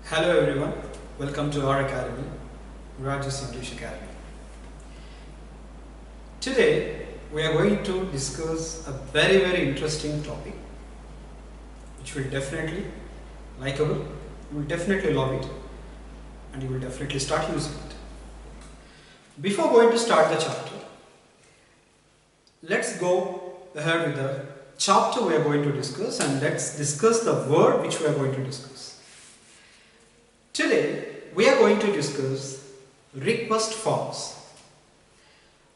Hello everyone, welcome to our academy, Raj's English Academy. Today we are going to discuss a very interesting topic which will definitely likeable, you will definitely love it and you will definitely start using it. Before going to start the chapter, let's go ahead with the chapter we are going to discuss and let's discuss the word which we are going to discuss. Today, we are going to discuss request forms.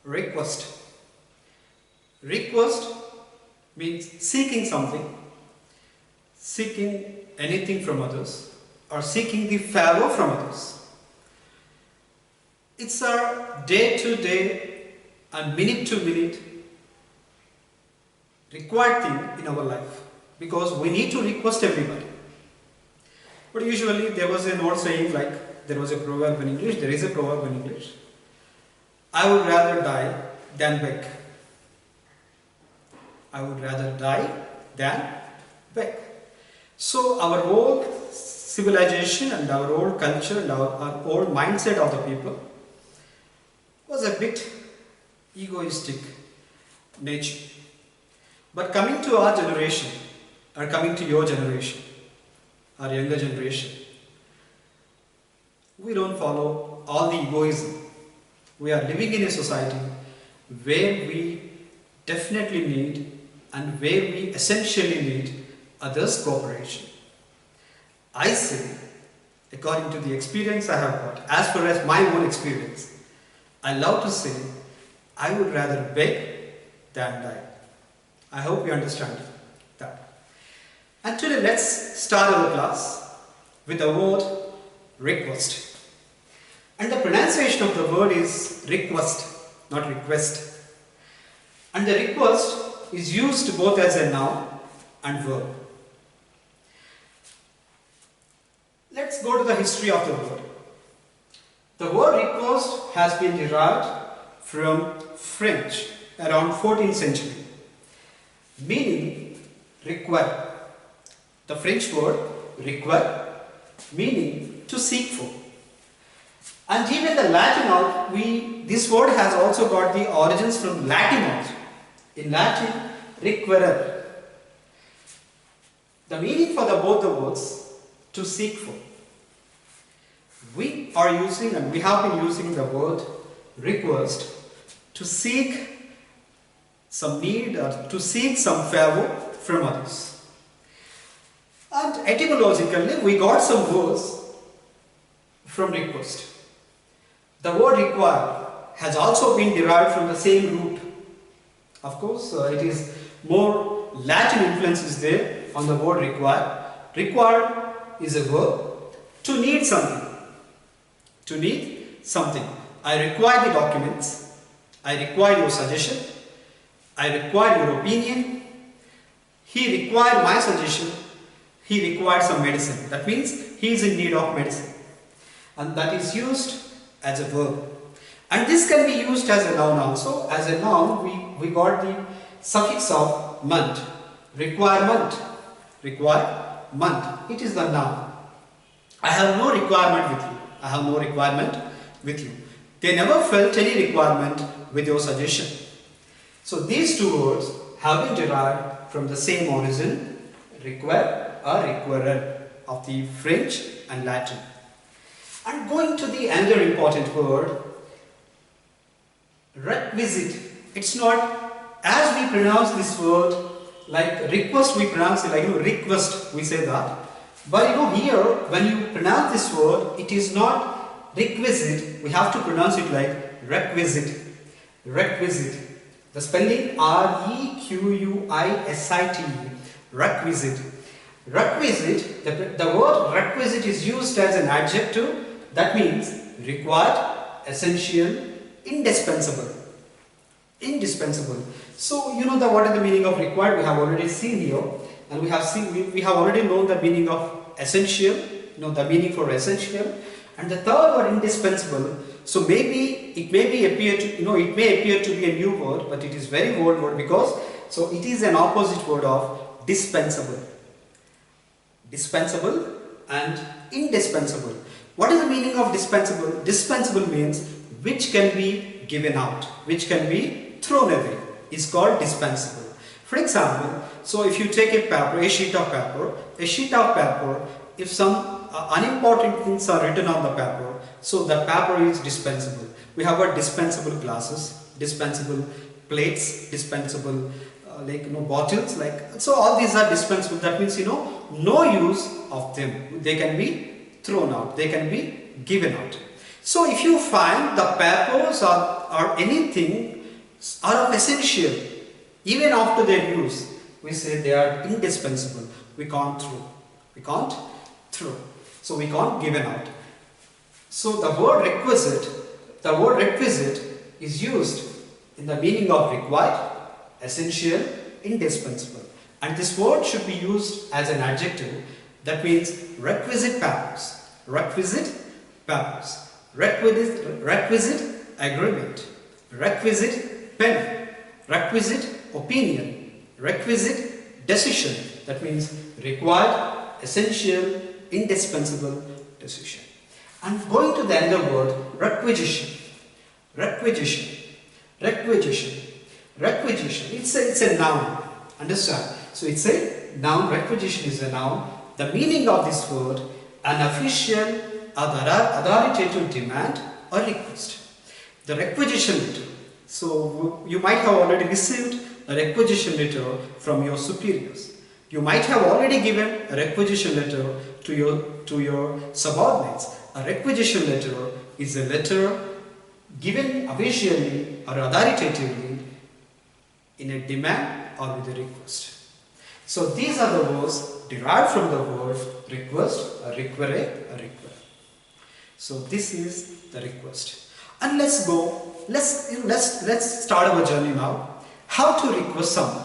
Request. Request means seeking something, seeking anything from others, or seeking the favor from others. It's our day-to-day and minute-to-minute required thing in our life because we need to request everybody. But usually there was an old saying, like there was a proverb in English, there is a proverb in English. I would rather die than beg. I would rather die than beg. So our whole civilization and our old culture and our old mindset of the people was a bit egoistic nature. But coming to our generation, or coming to your generation, our younger generation, we don't follow all the egoism. We are living in a society where we definitely need and where we essentially need others' cooperation. I say, according to the experience I have got, as far as my own experience, I love to say, I would rather beg than die. I hope you understand that. And today let's start our class with the word request. And the pronunciation of the word is request, not request. And the request is used both as a noun and verb. Let's go to the history of the word. The word request has been derived from French around 14th century, meaning require. The French word require meaning to seek for. And even the Latin, this word has also got the origins from Latin also. In Latin, requirere. The meaning for both the words, to seek for. We are using and we have been using the word request to seek some need or to seek some favor from others. And etymologically, we got some words from request. The word require has also been derived from the same root. Of course, it is more Latin influence is there on the word require. Require is a verb to need something. To need something. I require the documents. I require your suggestion. I require your opinion. He required my suggestion. He required some medicine. That means he is in need of medicine. And that is used as a verb. And this can be used as a noun also. As a noun, we got the suffix of ment. Requirement. Requirement. It is the noun. I have no requirement with you. I have no requirement with you. They never felt any requirement with your suggestion. So these two words have been derived from the same origin, require or requirer of the French and Latin. And going to the another important word, requisite. It's not as we pronounce this word like request, we pronounce it like request, we say that. But here when you pronounce this word, it is not requisite, we have to pronounce it like requisite. Requisite. The spelling requisite. Requisite. Requisite, the word requisite is used as an adjective, that means required, essential, indispensable. Indispensable. So what is the meaning of required? We have already seen here, and we have already known the meaning of essential, the meaning for essential, and the third word indispensable. So maybe it may appear to be a new word, but it is very old word because it is an opposite word of dispensable. Dispensable and indispensable. What is the meaning of dispensable? Dispensable means which can be given out, which can be thrown away, is called dispensable. For example, so if you take a paper, a sheet of paper, if some unimportant things are written on the paper, so the paper is dispensable. We have got dispensable glasses, dispensable plates, dispensable bottles, so all these are dispensable. That means no use of them. They can be thrown out, they can be given out. So if you find the papers or anything are of essential, even after their use, we say they are indispensable. We can't throw. So we can't give it out. So the word requisite is used in the meaning of required, essential, indispensable. And this word should be used as an adjective. That means requisite papers, requisite agreement, requisite pen, requisite opinion, requisite decision. That means required, essential, indispensable decision. And going to the other word, requisition. It's a noun. Understand? So it's a noun. Requisition is a noun. The meaning of this word, an official, authoritative demand or request. The requisition letter. So you might have already received a requisition letter from your superiors. You might have already given a requisition letter to your subordinates. A requisition letter is a letter given officially or authoritatively in a demand or with a request. So these are the words derived from the word request, a require. So this is the request. And let's start our journey now. How to request someone.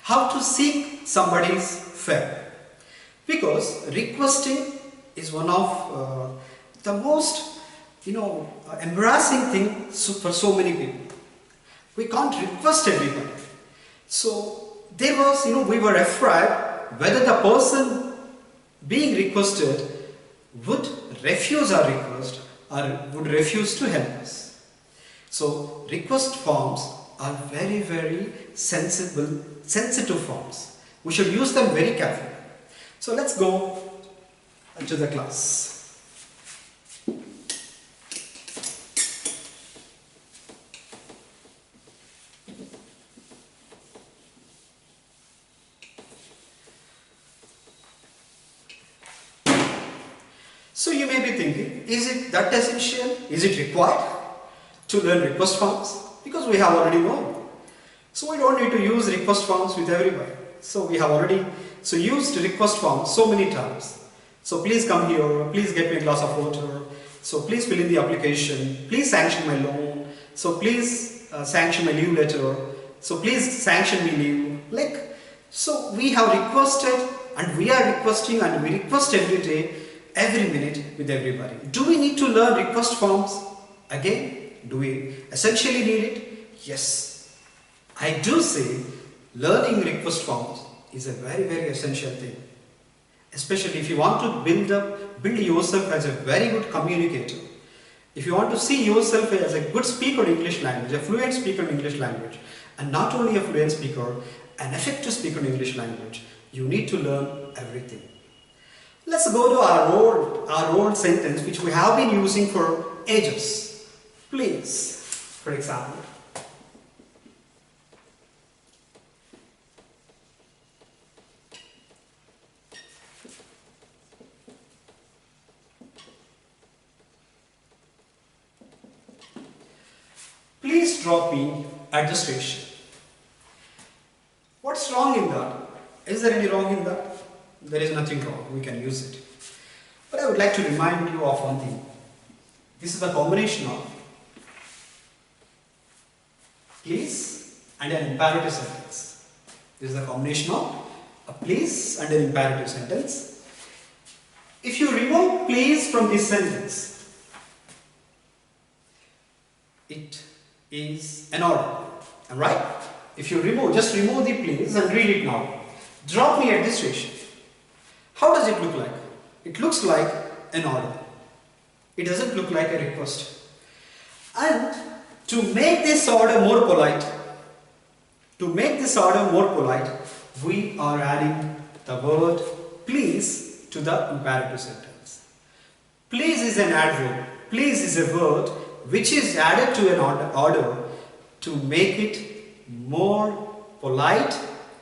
How to seek somebody's favor. Because requesting is one of the most embarrassing thing for so many people. We can't request everybody. So there was, we were afraid whether the person being requested would refuse our request or would refuse to help us. So request forms are very, very sensitive forms. We should use them very carefully. So let's go to the class. So you may be thinking, is it that essential? Is it required to learn request forms? Because we have already known. So we don't need to use request forms with everybody. So we have already used request forms so many times. So please come here, please get me a glass of water. So please fill in the application, please sanction my loan. So please sanction my leave letter. So please sanction me leave. So we have requested and we are requesting and we request every day, every minute with everybody. Do we need to learn request forms again? Do we essentially need it? Yes. I do say learning request forms is a very, very essential thing. Especially if you want to build yourself as a very good communicator. If you want to see yourself as a good speaker in English language, a fluent speaker in English language, and not only a fluent speaker, an effective speaker in English language, you need to learn everything. Let's go to our old sentence which we have been using for ages. Please, for example. Please drop me at the station. What's wrong in that? Is there any wrong in that? There is nothing wrong. We can use it. But I would like to remind you of one thing. This is a combination of please and an imperative sentence. This is a combination of a please and an imperative sentence. If you remove please from this sentence, it is an order. Alright? If you just remove the please and read it now. Drop me at the station. How does it look like? It looks like an order. It doesn't look like a request. And to make this order more polite, we are adding the word please to the imperative sentence. Please is an adverb. Please is a word which is added to an order to make it more polite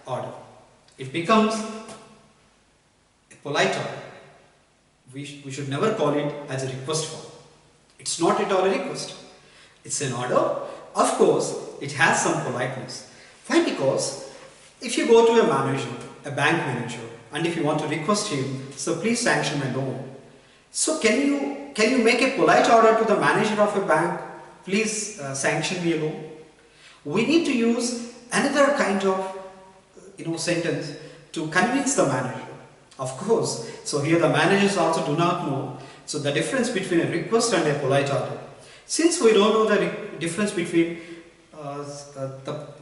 order. It becomes a polite order. We should never call it as a request form. It's not at all a request. It's an order. Of course, it has some politeness. Why? Because if you go to a manager, a bank manager, and if you want to request him, so please sanction my loan. So can you make a polite order to the manager of a bank, please sanction me a loan? We need to use another kind of sentence to convince the manager. Of course, so here the managers also do not know. So the difference between a request and a polite order. Since we don't know the difference between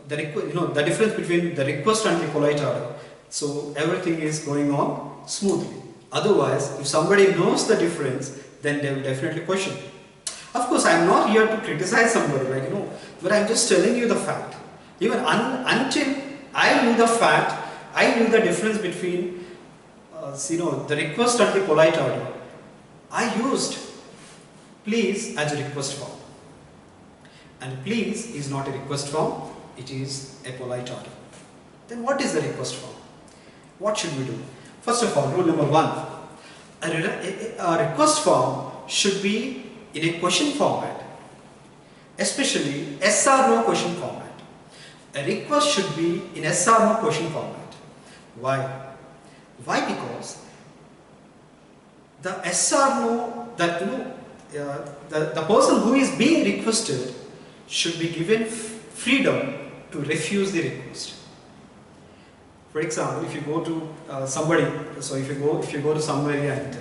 the difference between the request and the polite order, so everything is going on smoothly. Otherwise, if somebody knows the difference, then they will definitely question. Of course, I am not here to criticize somebody, but I am just telling you the fact. Even until I knew the fact, I knew the difference between the request and the polite order, I used please as a request form. And please is not a request form, it is a polite order. Then what is the request form? What should we do? First of all, rule number 1. A request form should be in a question format, especially yes or no question format. A request should be in yes or no question format. Why? Why? Because the yes or no, the person who is being requested should be given freedom to refuse the request. For example, if you go to somebody, so if you go to somebody and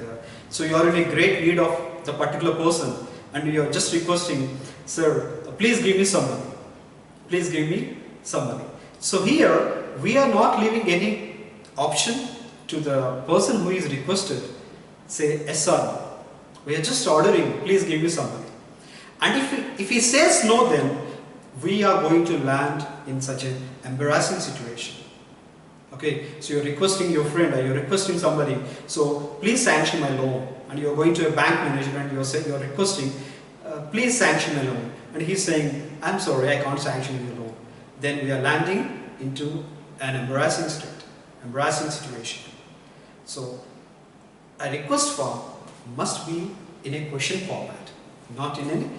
so you are in a great need of the particular person and you are just requesting, sir, please give me some money. Please give me some money. So here we are not leaving any option to the person who is requested, say yes or no. We are just ordering, please give me some money. And if he says no, then we are going to land in such an embarrassing situation. Okay, so you're requesting your friend or you're requesting somebody, so please sanction my loan. And you're going to a bank manager and you're requesting, please sanction my loan. And he's saying, I'm sorry, I can't sanction your loan. Then we are landing into an embarrassing situation. So a request form must be in a question format, not in an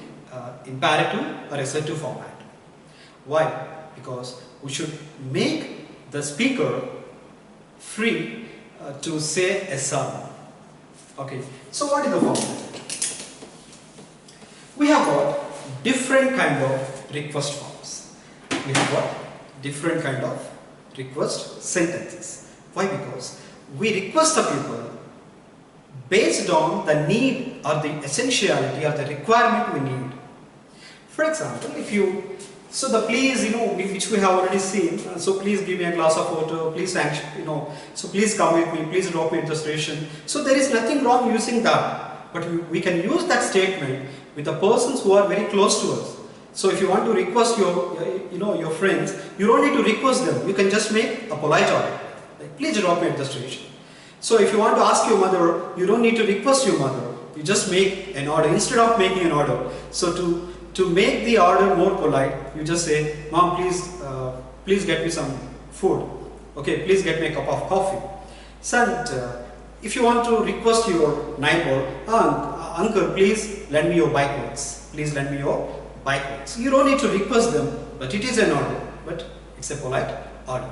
imperative or assertive format. Why? Because we should make the speaker free to say yes or no. Okay, so what is the format? We have got different kind of request forms. We have got different kind of request sentences. Why? Because we request the people based on the need or the essentiality or the requirement we need. For example, so the please, which we have already seen, so please give me a glass of water, please sanction, so please come with me, please drop me at the station. So there is nothing wrong using that, but we can use that statement with the persons who are very close to us. So if you want to request your friends, you don't need to request them, you can just make a polite order, like please drop me at the station. So if you want to ask your mother, you don't need to request your mother, you just make an order instead of making an order. So to make the order more polite, you just say, Mom, please get me some food. Okay, please get me a cup of coffee. Son, if you want to request your neighbor, Uncle, please lend me your bike wheels. Please lend me your bike wheels. You don't need to request them, but it is an order, but it's a polite order.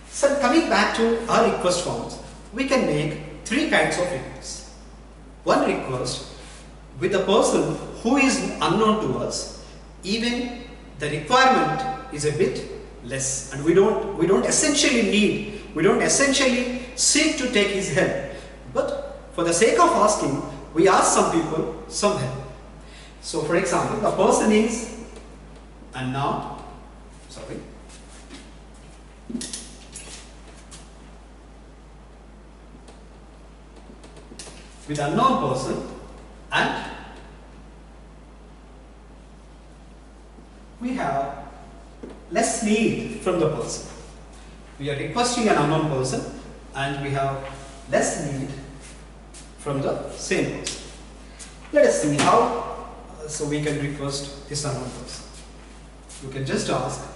So coming back to our request forms, we can make 3 kinds of requests. One request with a person who is unknown to us, even the requirement is a bit less, and we don't essentially seek to take his help, but for the sake of asking, we ask some people some help. So for example, the person is with unknown person, and we have less need from the person. We are requesting an unknown person and we have less need from the same person. Let us see how so we can request this unknown person. You can just ask,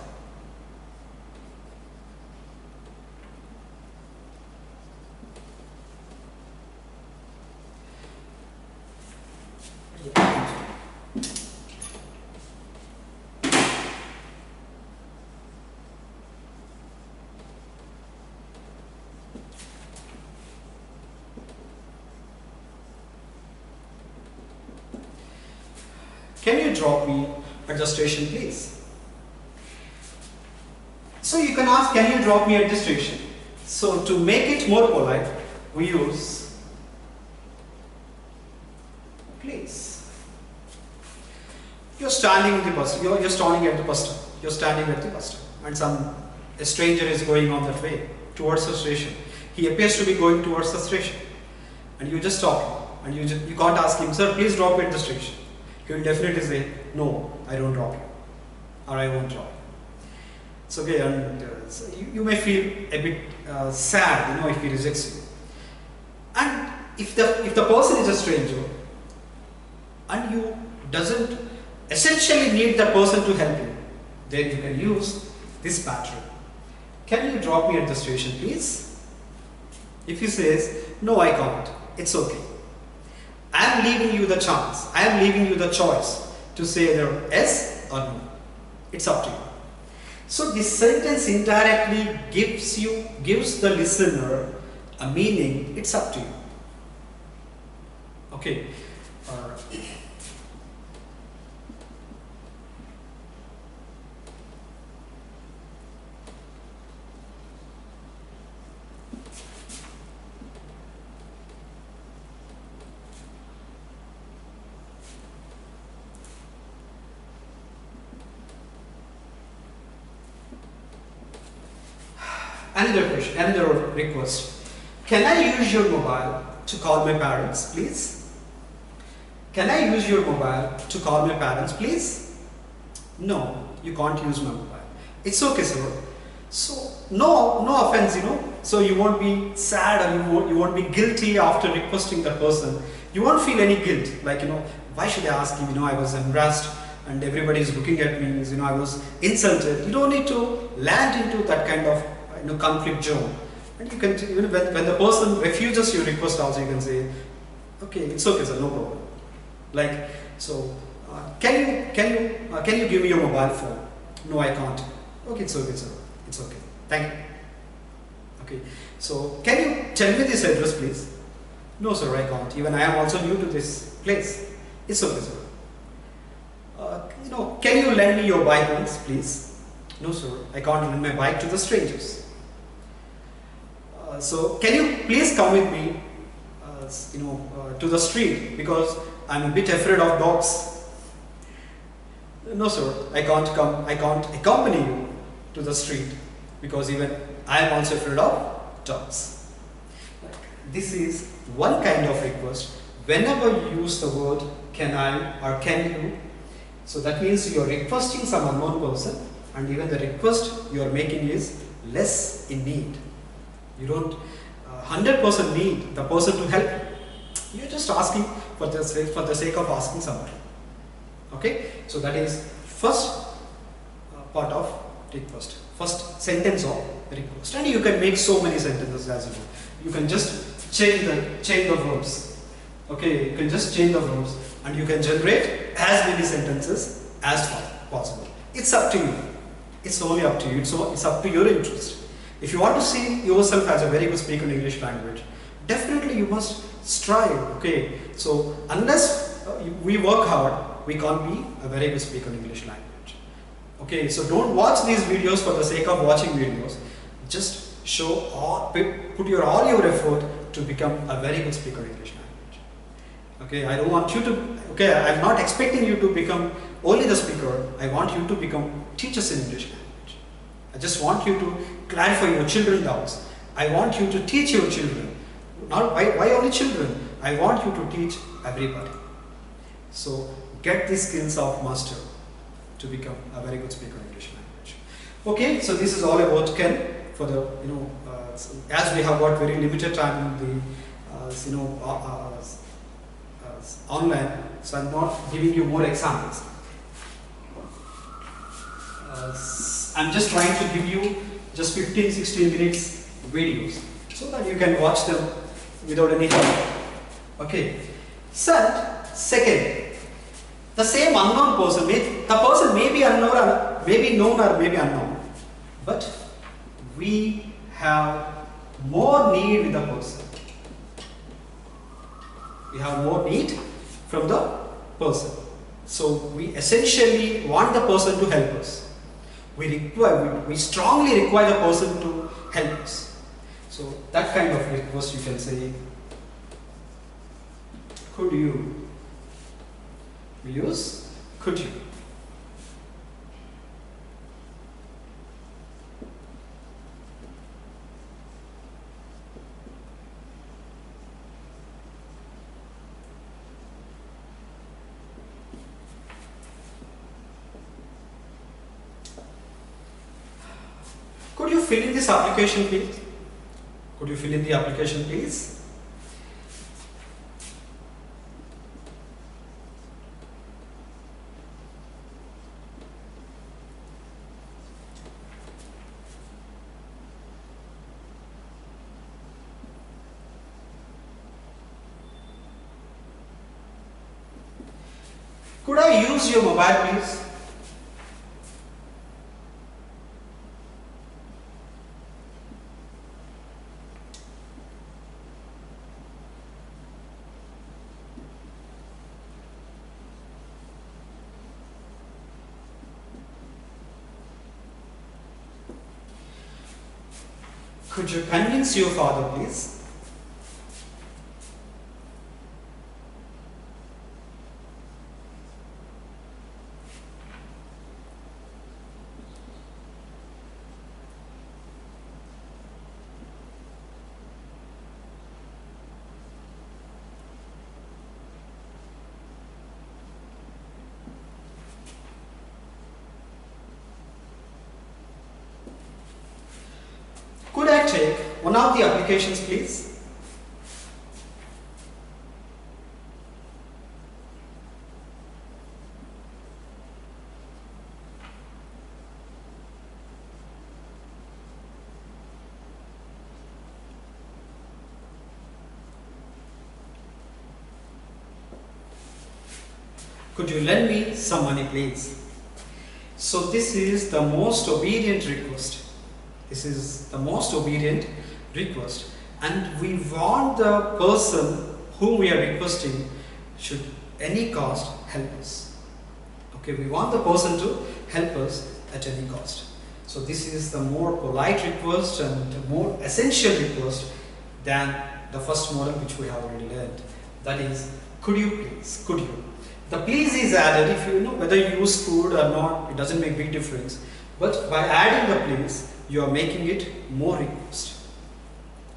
can you drop me at the station, please? So you can ask, can you drop me at the station? So to make it more polite, we use please. You're standing in the bus. You're standing at the bus stop. You're standing at the bus stop, and a stranger is going on that way towards the station. He appears to be going towards the station, and you just stop him, and you can't ask him, sir, please drop me at the station. He will definitely say, no, I don't drop you, or I won't drop you. It's okay, and so you may feel a bit sad, if he rejects you. And if the person is a stranger, and you doesn't essentially need the person to help you, then you can use this pattern. Can you drop me at the station, please? If he says, no, I can't, it's okay. I am leaving you the chance, I am leaving you the choice to say either yes or no. It's up to you. So this sentence indirectly gives the listener a meaning, it's up to you. Okay. Another question, another request. Can I use your mobile to call my parents, please? Can I use your mobile to call my parents, please? No, you can't use my mobile. It's okay, sir. So, no offense, So you won't be sad or you won't be guilty after requesting the person. You won't feel any guilt, like, why should I ask him? I was embarrassed and everybody is looking at me, I was insulted. You don't need to land into that kind of conflict zone. And you can, even when the person refuses your request also, you can say, okay, it's okay, sir, no problem. Like, so, can you give me your mobile phone? No, I can't. Okay, it's okay, sir. It's okay. Thank you. Okay, so can you tell me this address, please? No, sir, I can't. Even I am also new to this place. It's okay, sir. Can you lend me your bike once, please? No, sir, I can't lend my bike to the strangers. So can you please come with me, to the street, because I'm a bit afraid of dogs. No, sir, I can't come. I can't accompany you to the street because even I am also afraid of dogs. This is one kind of request. Whenever you use the word can I or can you, so that means you are requesting some unknown person, and even the request you are making is less in need. You don't 100% need the person to help you. You're just asking for the sake of asking somebody. Okay, so that is first part of request, first sentence of request, and you can make so many sentences as you know. You can just change the verbs. Okay, you can just change the verbs, and you can generate as many sentences as possible. It's up to you. It's only up to you. It's up to your interest. If you want to see yourself as a very good speaker in English language, definitely you must strive. Okay, so unless we work hard, we can't be a very good speaker in English language. Okay, so don't watch these videos for the sake of watching videos. Just put all your effort to become a very good speaker in English language. Okay, I don't want you to. Okay, I'm not expecting you to become only the speaker. I want you to become teachers in English language. I just want you to clarify your children's doubts. I want you to teach your children not why only children? I want you to teach everybody. So get the skills of master to become a very good speaker of English language. Okay, so this is all about Ken. For the as we have got very limited time in the online, so I'm not giving you more examples. I'm just trying to give you just 15-16 minutes videos so that you can watch them without any help. Okay. Second, the same unknown person, the person may be unknown or maybe known or maybe unknown, but we have more need with the person. We have more need from the person. So we essentially want the person to help us. We strongly require the person to help us. So that kind of request you can say, could you? We use could you. Could you fill in this application, please? Could you fill in the application, please? Could I use your mobile, please? Could you convince your father, please? Could I take one of the applications, please? Could you lend me some money, please? So this is the most obedient request. This is the most obedient request, and we want the person whom we are requesting should any cost help us. Okay, we want the person to help us at any cost. So this is the more polite request and the more essential request than the first model which we have already learned. That is, could you please, could you. The please is added. If you know whether you use could or not, it doesn't make big difference. But by adding the please, you are making it more request.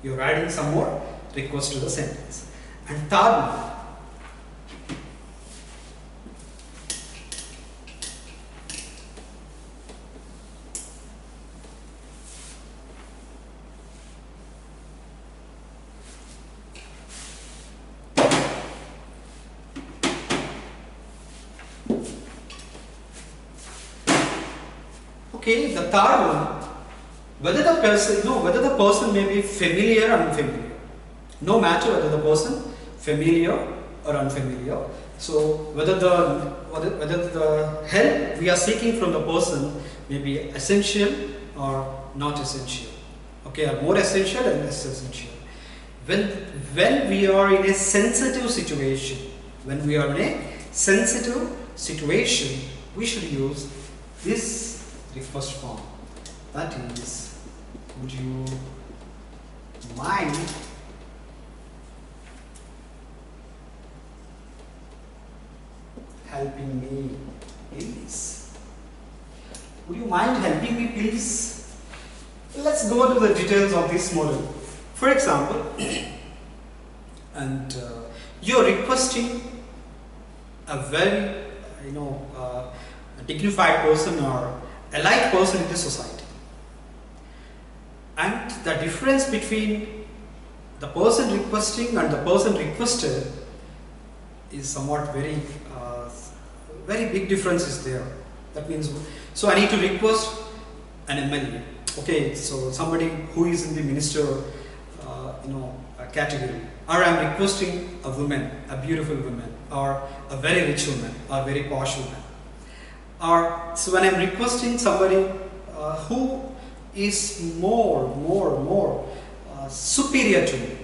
You are adding some more request to the sentence. And third one, okay, the third one, whether the person may be familiar or unfamiliar. No matter whether the person familiar or unfamiliar. So whether the help we are seeking from the person may be essential or not essential. Okay, or more essential and less essential. When we are in a sensitive situation, we should use this request form. That is, would you mind helping me, please? Would you mind helping me, please? Let's go to the details of this model. For example, and you're requesting a very dignified person or a light person in this society, and the difference between the person requesting and the person requested is somewhat very big difference is there. That means, so I need to request an MLA. Okay, so somebody who is in the minister category, or I'm requesting a woman, a beautiful woman, or a very rich woman, or very posh woman. Or so when I'm requesting somebody who is more superior to me,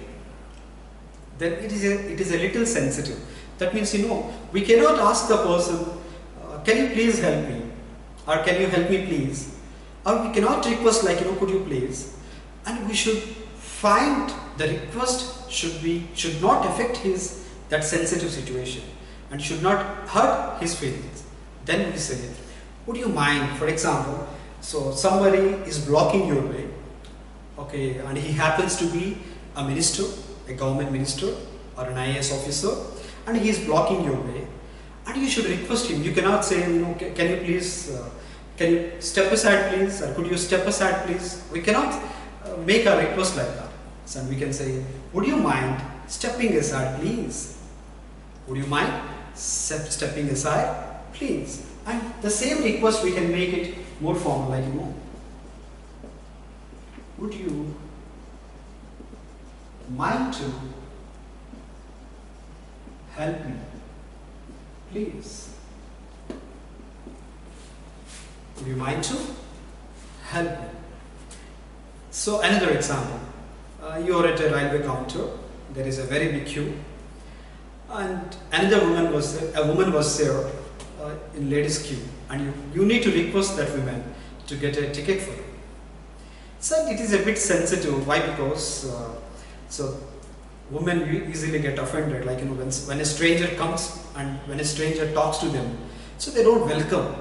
then it is a little sensitive. That means, we cannot ask the person, can you please help me, or can you help me please, or we cannot request like, could you please, and we should find the request should not affect that sensitive situation and should not hurt his feelings. Then we say, would you mind, for example, so somebody is blocking your way, okay, and he happens to be a minister, a government minister or an IAS officer, and he is blocking your way, and you should request him. You cannot say, can you please, can you step aside please, or could you step aside please. We cannot make a request like that. So we can say, would you mind stepping aside please? Would you mind stepping aside please? And the same request we can make it more formal, like, would you mind to help me please? Would you mind to help me? So another example, you are at a railway counter, there is a very big queue, and another woman was there, a woman was there in ladies queue, and you need to request that woman to get a ticket for you. So it is a bit sensitive. Why? Because so women easily get offended, like when a stranger comes and when a stranger talks to them, so they don't welcome.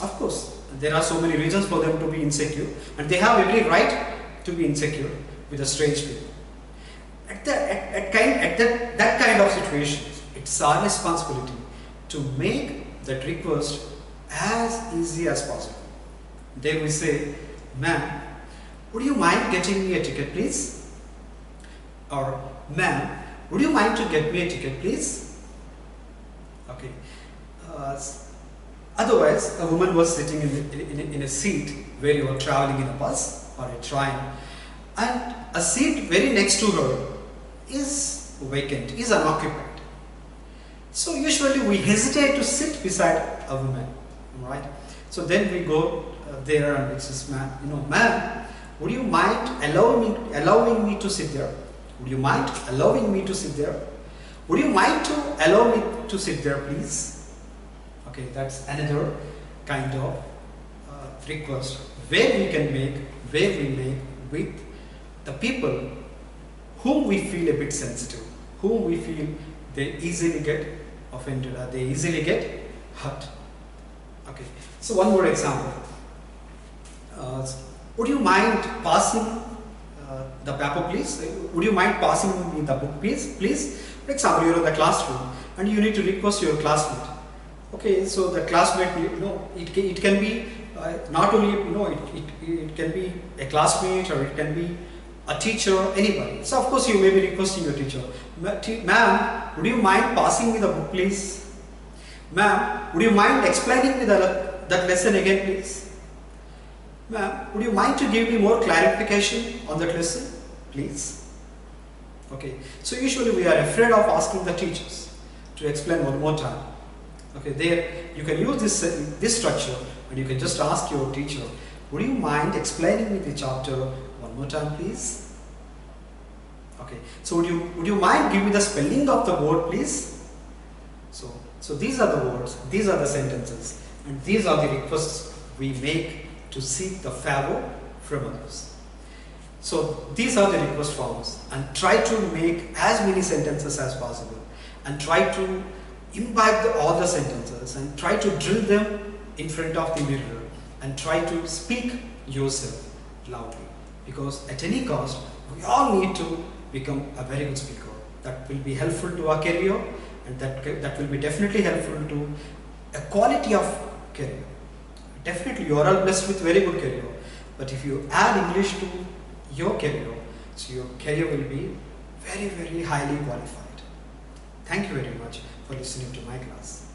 Of course, there are so many reasons for them to be insecure, and they have every right to be insecure with a strange people. At that kind of situations, it's our responsibility to make that request as easy as possible. Then we say, ma'am, would you mind getting me a ticket please? Or, ma'am, would you mind to get me a ticket please? Okay. Otherwise, a woman was sitting in a seat where you were traveling in a bus or a train, and a seat very next to her is vacant, is unoccupied. So usually we hesitate to sit beside a woman, right? So then we go there and it says, ma'am, would you mind allowing me to sit there? Would you mind allowing me to sit there? Would you mind to allow me to sit there, please? Okay, that's another kind of request where we make with the people whom we feel a bit sensitive, whom we feel they easily get offended or they easily get hurt. Okay, so one more example. Would you mind passing the paper please? Would you mind passing me the book please? For example, you're in the classroom and you need to request your classmate. Okay, so the classmate, it can be not only, it can be a classmate or it can be a teacher, anybody. So of course you may be requesting your teacher, ma'am, would you mind passing me the book please? Ma'am, would you mind explaining me that lesson again please? Ma'am, would you mind to give me more clarification on that lesson please? Okay, so usually we are afraid of asking the teachers to explain one more time. Okay, there you can use this structure and you can just ask your teacher, would you mind explaining me the chapter one more time please? Okay, so would you mind giving me the spelling of the word please? So these are the words, these are the sentences, and these are the requests we make to seek the favor from others. So these are the request forms, and try to make as many sentences as possible and try to imbibe all the sentences and try to drill them in front of the mirror and try to speak yourself loudly, because at any cost we all need to become a very good speaker. that will be helpful to our career, and that will be definitely helpful to a quality of career. Definitely you are all blessed with very good career, but if you add English to your career, so your career will be very, very highly qualified. Thank you very much for listening to my class.